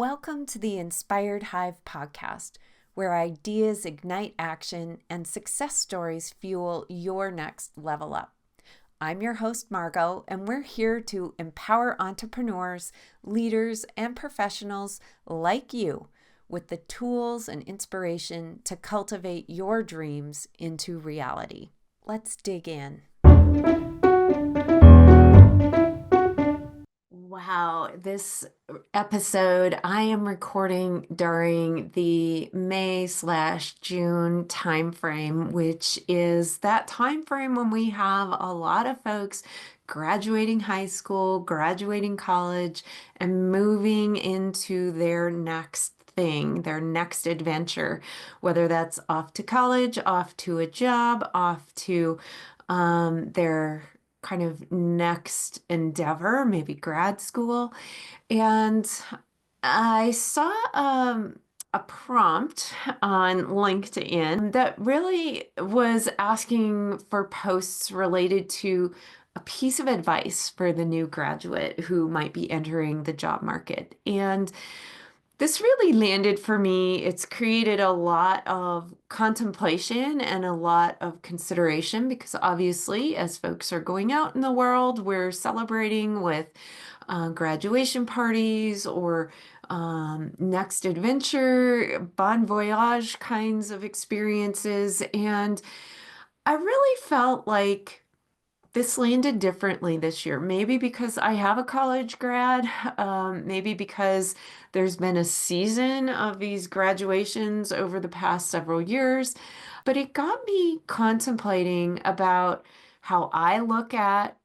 Welcome to the Inspired Hive podcast, where ideas ignite action and success stories fuel your next level up. I'm your host, Margo, and we're here to empower entrepreneurs, leaders, and professionals like you with the tools and inspiration to cultivate your dreams into reality. Let's dig in. Wow, this episode I am recording during the May/June timeframe, which is that timeframe when we have a lot of folks graduating high school, graduating college, and moving into their next thing, their next adventure, whether that's off to college, off to a job, off to their kind of next endeavor, maybe grad school. And I saw a prompt on LinkedIn that really was asking for posts related to a piece of advice for the new graduate who might be entering the job market. And this really landed for me. It's created a lot of contemplation and a lot of consideration because obviously, as folks are going out in the world, we're celebrating with graduation parties or next adventure, bon voyage kinds of experiences. And I really felt like this landed differently this year. Maybe because I have a college grad, maybe because there's been a season of these graduations over the past several years, but it got me contemplating about how I look at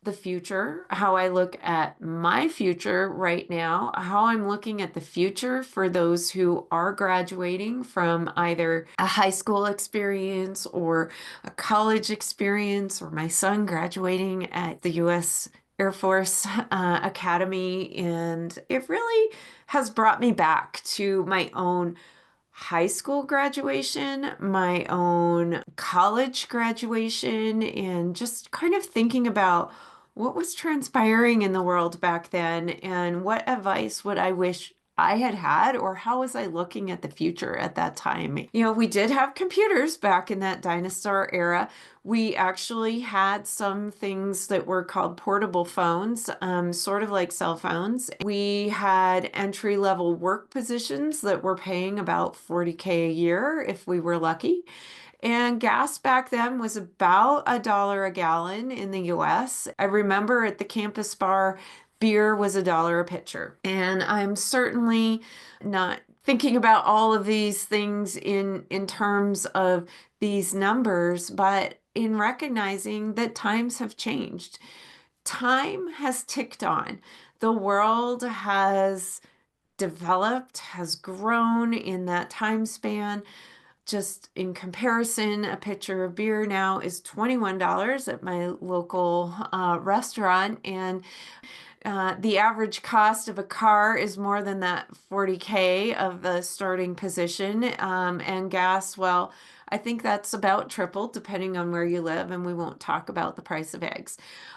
the future, how I look at my future right now, how I'm looking at the future for those who are graduating from either a high school experience or a college experience, or my son graduating at the U.S. Air Force Academy. And it really has brought me back to my own high school graduation, my own college graduation, and just kind of thinking about what was transpiring in the world back then and what advice would I wish I had had, or how was I looking at the future at that time? We did have computers back in that dinosaur era. We actually had some things that were called portable phones, sort of like cell phones. We had entry-level work positions that were paying about $40K a year if we were lucky. And gas back then was about $1 a gallon in the US. I remember at the campus bar, beer was $1 a pitcher. And I'm certainly not thinking about all of these things in terms of these numbers, but in recognizing that times have changed. Time has ticked on. The world has developed, has grown in that time span. Just in comparison, a pitcher of beer now is $21 at my local restaurant, and the average cost of a car is more than that $40K of the starting position. And gas, well, I think that's about triple depending on where you live, and we won't talk about the price of eggs.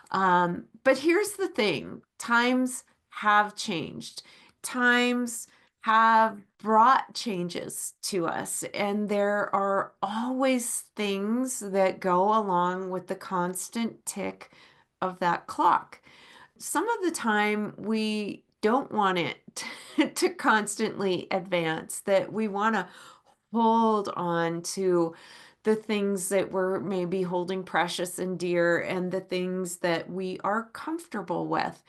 But here's the thing, times have changed. Times have brought changes to us, and there are always things that go along with the constant tick of that clock. Some of the time we don't want it to constantly advance, that we want to hold on to the things that we're maybe holding precious and dear and the things that we are comfortable with.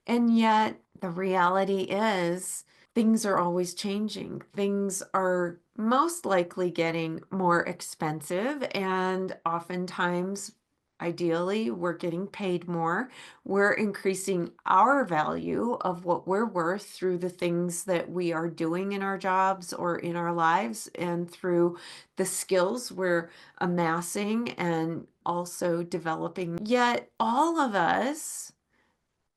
And yet the reality is things are always changing. Things are most likely getting more expensive, and oftentimes, ideally, we're getting paid more. We're increasing our value of what we're worth through the things that we are doing in our jobs or in our lives, and through the skills we're amassing and also developing. Yet all of us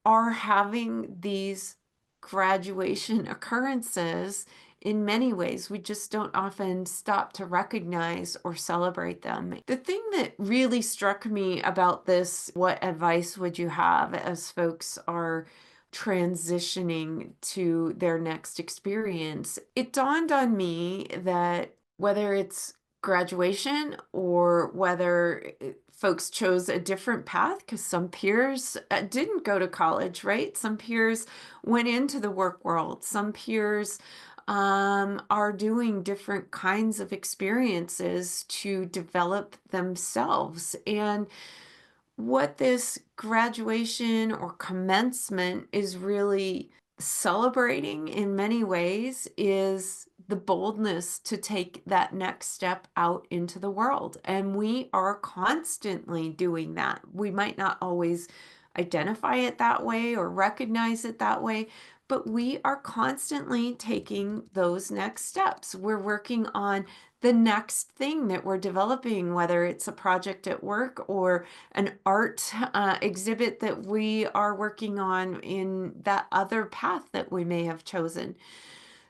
are having these graduation occurrences in many ways. We just don't often stop to recognize or celebrate them. The thing that really struck me about this, what advice would you have as folks are transitioning to their next experience, it dawned on me that whether it's graduation or whether folks chose a different path, because some peers didn't go to college, right? Some peers went into the work world. Some peers are doing different kinds of experiences to develop themselves. And what this graduation or commencement is really celebrating in many ways is the boldness to take that next step out into the world. And we are constantly doing that. We might not always identify it that way or recognize it that way, but we are constantly taking those next steps. We're working on the next thing that we're developing, whether it's a project at work or an art exhibit that we are working on in that other path that we may have chosen.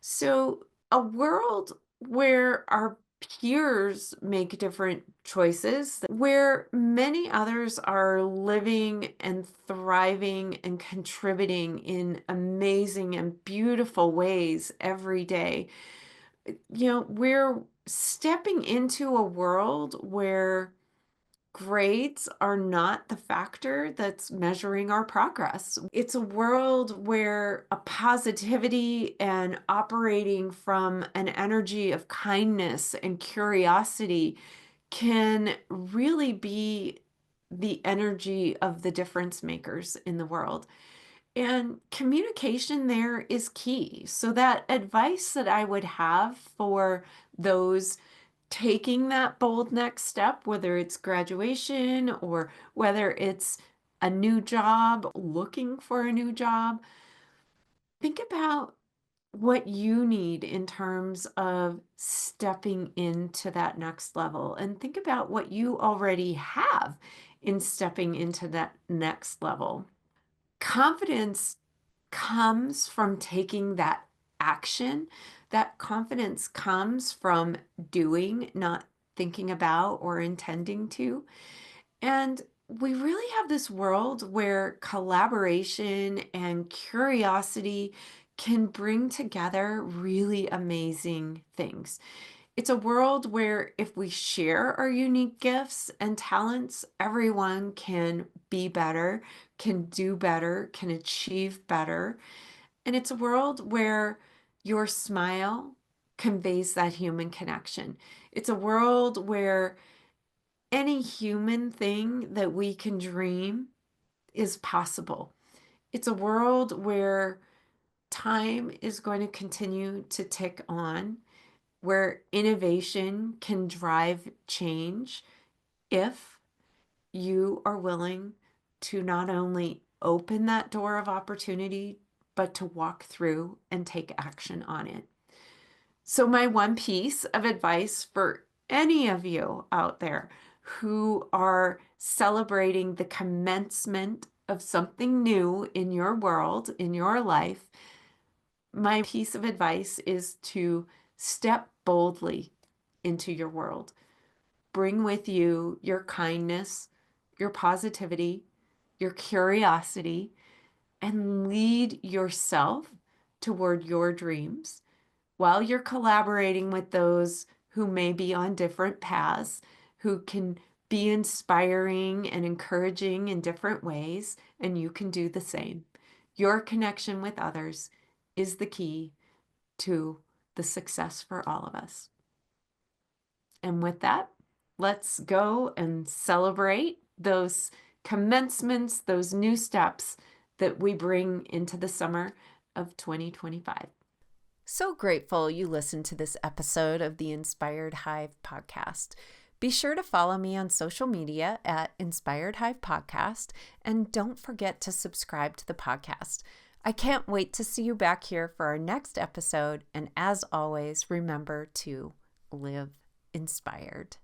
So, a world where our peers make different choices, where many others are living and thriving and contributing in amazing and beautiful ways every day. We're stepping into a world where grades are not the factor that's measuring our progress. It's a world where a positivity and operating from an energy of kindness and curiosity can really be the energy of the difference makers in the world. And communication there is key. So, that advice that I would have for those taking that bold next step, whether it's graduation or whether it's a new job, looking for a new job, think about what you need in terms of stepping into that next level, and think about what you already have in stepping into that next level. Confidence comes from taking that action. That confidence comes from doing, not thinking about or intending to. And we really have this world where collaboration and curiosity can bring together really amazing things. It's a world where if we share our unique gifts and talents, everyone can be better, can do better, can achieve better. And it's a world where your smile conveys that human connection. It's a world where any human thing that we can dream is possible. It's a world where time is going to continue to tick on, where innovation can drive change if you are willing to not only open that door of opportunity, but to walk through and take action on it. So, my one piece of advice for any of you out there who are celebrating the commencement of something new in your world, in your life, my piece of advice is to step boldly into your world. Bring with you your kindness, your positivity, your curiosity, and lead yourself toward your dreams while you're collaborating with those who may be on different paths, who can be inspiring and encouraging in different ways, and you can do the same. Your connection with others is the key to the success for all of us. And with that, let's go and celebrate those commencements, those new steps that we bring into the summer of 2025. So grateful you listened to this episode of the Inspired Hive podcast. Be sure to follow me on social media at Inspired Hive Podcast, and don't forget to subscribe to the podcast. I can't wait to see you back here for our next episode, and as always, remember to live inspired.